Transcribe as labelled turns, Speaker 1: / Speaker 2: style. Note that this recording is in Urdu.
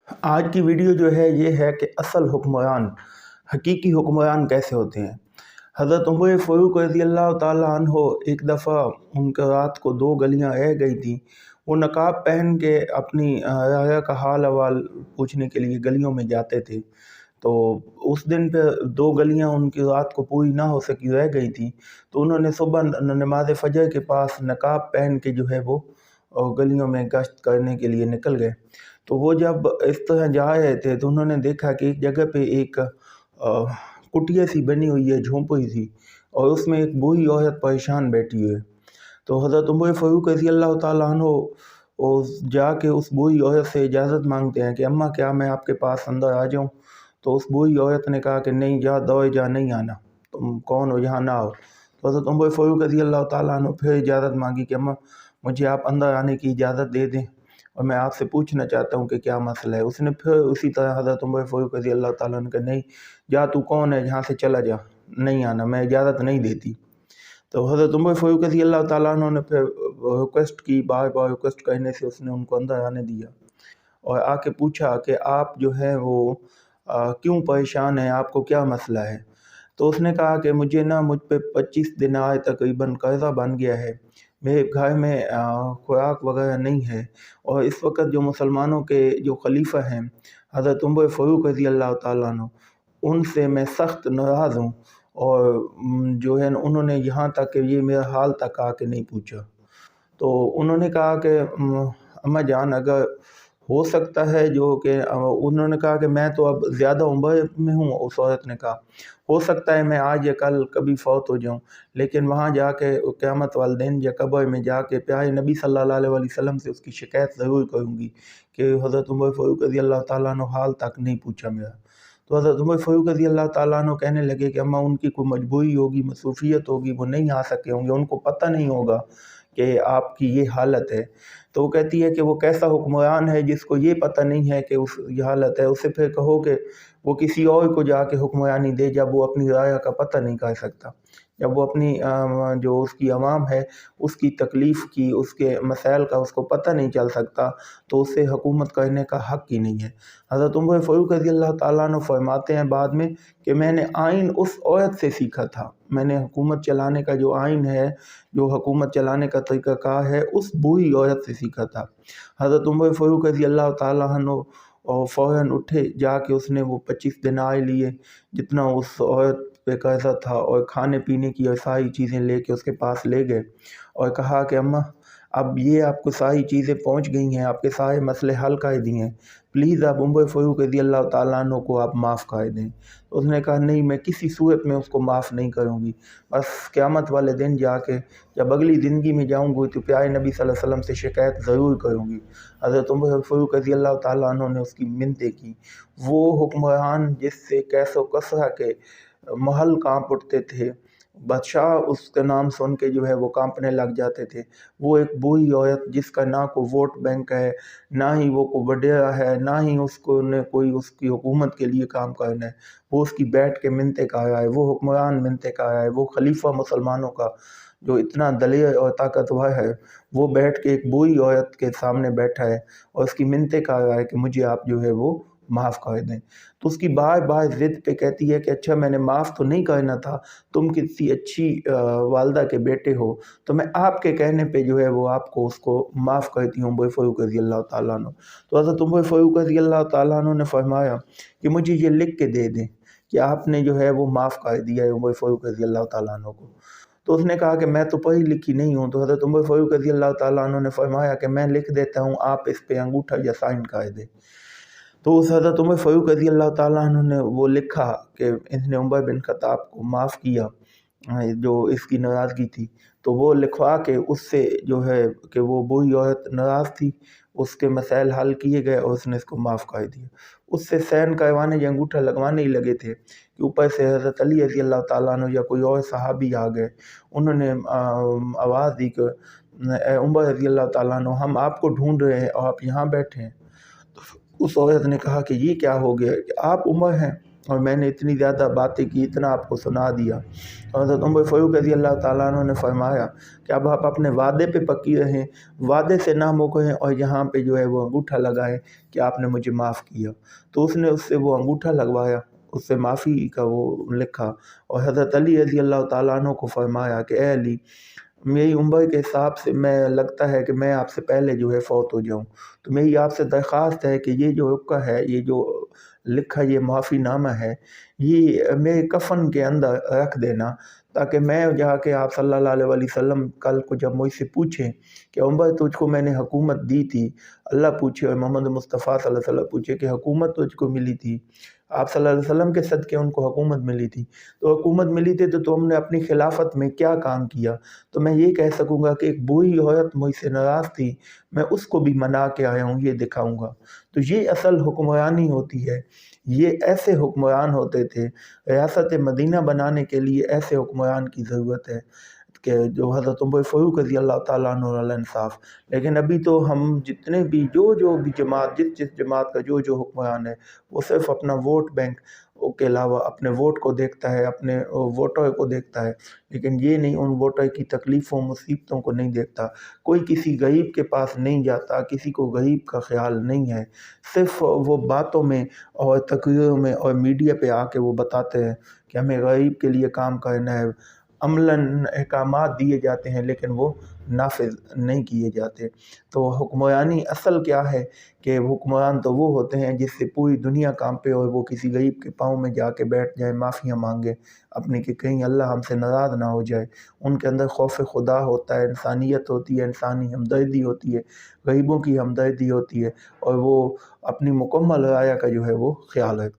Speaker 1: آج کی ویڈیو جو ہے یہ ہے کہ اصل حکمران، حقیقی حکمران کیسے ہوتے ہیں۔ حضرت عمر فاروق رضی اللہ تعالیٰ عنہ ایک دفعہ ان کے رات کو 2 گلیاں رہ گئی تھیں۔ وہ نقاب پہن کے اپنی رعایا کا حال احوال پوچھنے کے لیے گلیوں میں جاتے تھے۔ تو اس دن پہ 2 گلیاں ان کی رات کو پوری نہ ہو سکی رہ گئی تھیں، تو انہوں نے صبح نماز فجر کے پاس نقاب پہن کے جو ہے وہ گلیوں میں گشت کرنے کے لیے نکل گئے۔ تو وہ جب اس طرح جا رہے تھے تو انہوں نے دیکھا کہ ایک جگہ پہ ایک کٹیا سی بنی ہوئی ہے، جھونپڑی سی، اور اس میں ایک بوڑھی عورت پریشان بیٹھی ہوئی ہے۔ تو حضرت عمر فاروق رضی اللہ تعالیٰ عنہ جا کے اس بوڑھی عورت سے اجازت مانگتے ہیں کہ اماں کیا میں آپ کے پاس اندر آ جاؤں؟ تو اس بوڑھی عورت نے کہا کہ نہیں، جا دوڑ جا، نہیں آنا، تم کون ہو، یہاں نہ آؤ۔ تو حضرت عمر فاروق رضی اللہ تعالیٰ عنہ پھر اجازت مانگی کہ اماں مجھے آپ اندر آنے کی اجازت دے دیں اور میں آپ سے پوچھنا چاہتا ہوں کہ کیا مسئلہ ہے۔ اس نے پھر اسی طرح حضرت عمر فاروق رضی اللہ تعالیٰ عنہ کہ نہیں، جا تو کون ہے، یہاں سے چلا جا، نہیں آنا، میں اجازت نہیں دیتی۔ تو حضرت عمر فاروق رضی اللہ تعالیٰ عنہ نے پھر ریکویسٹ کی، بار بار ریکویسٹ کرنے سے اس نے ان کو اندر آنے دیا اور آ کے پوچھا کہ آپ جو ہے وہ کیوں پریشان ہیں، آپ کو کیا مسئلہ ہے؟ تو اس نے کہا کہ مجھ پہ 25 دن آئے تقریباً قرضہ بن گیا ہے، میرے گھر میں خوراک وغیرہ نہیں ہے، اور اس وقت جو مسلمانوں کے جو خلیفہ ہیں حضرت عمر فاروق رضی اللہ تعالیٰ عنہ، ان سے میں سخت ناراض ہوں، اور جو ہے انہوں نے یہاں تک کہ یہ میرا حال تک آ کے نہیں پوچھا۔ تو انہوں نے کہا کہ اماں جان اگر ہو سکتا ہے جو کہ انہوں نے کہا کہ میں تو اب زیادہ عمر میں ہوں، اس عورت نے کہا ہو سکتا ہے میں آج یا کل کبھی فوت ہو جاؤں، لیکن وہاں جا کے قیامت والے دن یا قبر میں جا کے پیارے نبی صلی اللہ علیہ وسلم سے اس کی شکایت ضرور کروں گی کہ حضرت عمر فاروق رضی اللہ تعالیٰ عنہ حال تک نہیں پوچھا میرا۔ تو حضرت عمر فاروق رضی اللہ تعالیٰ عنہ کہنے لگے کہ اماں ان کی کوئی مجبوری ہوگی، مصروفیت ہوگی، وہ نہیں آ سکے ہوں گے، ان کو پتہ نہیں ہوگا کہ آپ کی یہ حالت ہے۔ تو وہ کہتی ہے کہ وہ کیسا حکمران ہے جس کو یہ پتہ نہیں ہے کہ یہ حالت ہے، اسے پھر کہو کہ وہ کسی اور کو جا کے حکمرانی دے جب وہ اپنی رعایا کا پتہ نہیں کر سکتا، جب وہ اپنی جو اس کی عوام ہے اس کی تکلیف کی، اس کے مسائل کا اس کو پتہ نہیں چل سکتا، تو اسے حکومت کرنے کا حق ہی نہیں ہے۔ حضرت عمر فاروق رضی اللہ تعالیٰ عنہ فرماتے ہیں بعد میں کہ میں نے آئین اس عورت سے سیکھا تھا، میں نے حکومت چلانے کا جو آئین ہے، جو حکومت چلانے کا طریقہ کار ہے، اس بوڑھی عورت سے سیکھا تھا۔ حضرت عمر فاروق رضی اللہ تعالیٰ عنہ اور فوراً اٹھے، جا کے اس نے وہ 25 دینار لیے جتنا اس عورت پہ قرضہ تھا، اور کھانے پینے کی اور ساری چیزیں لے کے اس کے پاس لے گئے اور کہا کہ اماں اب یہ آپ کو ساری چیزیں پہنچ گئی ہیں، آپ کے سارے مسئلے حل کر دیے ہیں، پلیز آپ عمر فاروق رضی اللہ تعالیٰ عنہ کو آپ معاف کر دیں۔ اس نے کہا نہیں، میں کسی صورت میں اس کو معاف نہیں کروں گی، بس قیامت والے دن جا کے جب اگلی زندگی میں جاؤں گی تو پیارے نبی صلی اللہ علیہ وسلم سے شکایت ضرور کروں گی۔ حضرت عمر فاروق رضی اللہ تعالیٰ عنہ نے اس کی منتیں کی۔ وہ حکمران جس سے کیس و کسرا کے محل کانپ اٹھتے تھے، بادشاہ اس کا نام سن کے جو ہے وہ کانپنے لگ جاتے تھے، وہ ایک بوڑھی عورت جس کا نہ کوئی ووٹ بینک ہے، نہ ہی وہ کوئی وڈیرا ہے، نہ ہی اس کو نے کوئی اس کی حکومت کے لیے کام کرنا ہے، وہ اس کی بیٹھ کے منتیں کر رہا ہے، وہ حکمران منتیں کر رہا ہے، وہ خلیفہ مسلمانوں کا جو اتنا دلیر اور طاقتور ہے، وہ بیٹھ کے ایک بوڑھی عورت کے سامنے بیٹھا ہے اور اس کی منتیں کر رہا ہے کہ مجھے آپ جو ہے وہ معاف کر دیں۔ تو اس کی بار بار ضد پہ کہتی ہے کہ اچھا میں نے معاف تو نہیں کرنا تھا، تم کسی اچھی والدہ کے بیٹے ہو، تو میں آپ کے کہنے پہ جو ہے وہ آپ کو اس کو معاف کرتی ہوں، عمر فاروق رضی اللہ تعالیٰ عنہ۔ تو حضرت عمر فاروق رضی اللہ تعالیٰ عنہ نے فرمایا کہ مجھے یہ لکھ کے دے دیں کہ آپ نے جو ہے وہ معاف کر دیا ہے عمر فاروق رضی اللہ تعالیٰ عنہ کو۔ تو اس نے کہا کہ میں تو پڑھی لکھی نہیں ہوں۔ تو حضرت عمر فاروق رضی اللہ تعالیٰ عنہ نے فرمایا کہ میں لکھ دیتا ہوں، آپ اس پہ انگوٹھا یا سائن کر دیں۔ تو اس حضرت عمر فاروق رضی اللہ تعالیٰ عنہ نے وہ لکھا کہ اس نے عمر بن خطاب کو معاف کیا جو اس کی ناراضگی تھی، تو وہ لکھوا کے اس سے جو ہے کہ وہ بوڑھی عورت ناراض تھی، اس کے مسائل حل کیے گئے اور اس نے اس کو معاف کر دیا۔ اس سے سین کروانے یا انگوٹھا لگوانے ہی لگے تھے کہ اوپر سے حضرت علی رضی اللہ تعالیٰ عنہ یا کوئی اور صحابی آ گئے، انہوں نے آواز دی کہ اے عمر رضی اللہ تعالیٰ عنہ، ہم آپ کو ڈھونڈ رہے ہیں اور آپ یہاں بیٹھے ہیں۔ تو اس عورت نے کہا کہ یہ کیا ہو گیا کہ آپ عمر ہیں، اور میں نے اتنی زیادہ باتیں کی، اتنا آپ کو سنا دیا۔ اور حضرت عمر فاروق رضی اللہ تعالیٰ عنہ نے فرمایا کہ اب آپ اپنے وعدے پہ پکی رہیں، وعدے سے نہ مکریں، اور یہاں پہ جو ہے وہ انگوٹھا لگائیں کہ آپ نے مجھے معاف کیا۔ تو اس نے اس سے وہ انگوٹھا لگوایا، اس سے معافی کا وہ لکھا، اور حضرت علی رضی اللہ تعالیٰ عنہ کو فرمایا کہ اے علی، میری عمر کے حساب سے میں لگتا ہے کہ میں آپ سے پہلے جو ہے فوت ہو جاؤں، تو میری آپ سے درخواست ہے کہ یہ جو رکا ہے، یہ جو لکھا یہ معافی نامہ ہے، یہ میرے کفن کے اندر رکھ دینا، تاکہ میں جا کے آپ صلی اللہ علیہ وسلم کل کو جب مجھ سے پوچھیں کہ عمر تجھ کو میں نے حکومت دی تھی، اللہ پوچھے اور محمد مصطفیٰ صلی اللہ علیہ وسلم پوچھے کہ حکومت تجھ کو ملی تھی، آپ صلی اللہ علیہ وسلم کے صدقے ان کو حکومت ملی تھی، تو حکومت ملی تھی تو تم نے اپنی خلافت میں کیا کام کیا؟ تو میں یہ کہہ سکوں گا کہ ایک بری عورت مجھ سے ناراض تھی، میں اس کو بھی منا کے آیا ہوں، یہ دکھاؤں گا۔ تو یہ اصل حکمرانی ہوتی ہے، یہ ایسے حکمران ہوتے تھے۔ ریاست مدینہ بنانے کے لیے ایسے حکمران کی ضرورت ہے کہ جو حضرت عمر فاروق رضی اللہ تعالیٰ عنہ علیہ انصاف۔ لیکن ابھی تو ہم جتنے بھی جو بھی جماعت، جس جماعت کا جو حکمران ہے، وہ صرف اپنا ووٹ بینک کے علاوہ اپنے ووٹ کو دیکھتا ہے، اپنے ووٹر کو دیکھتا ہے، لیکن یہ نہیں، ان ووٹر کی تکلیفوں مصیبتوں کو نہیں دیکھتا۔ کوئی کسی غریب کے پاس نہیں جاتا، کسی کو غریب کا خیال نہیں ہے، صرف وہ باتوں میں اور تقریروں میں اور میڈیا پہ آ کے وہ بتاتے ہیں کہ ہمیں غریب کے لیے کام کرنا ہے، عملاً احکامات دیے جاتے ہیں لیکن وہ نافذ نہیں کیے جاتے۔ تو حکمرانی اصل کیا ہے کہ حکمران تو وہ ہوتے ہیں جس سے پوری دنیا کانپے اور وہ کسی غریب کے پاؤں میں جا کے بیٹھ جائے، معافیاں مانگے اپنی کہ کہیں اللہ ہم سے ناراض نہ ہو جائے۔ ان کے اندر خوف خدا ہوتا ہے، انسانیت ہوتی ہے، انسانی ہمدردی ہوتی ہے، غریبوں کی ہمدردی ہوتی ہے، اور وہ اپنی مکمل رعایا کا جو ہے وہ خیال رکھتے ہیں۔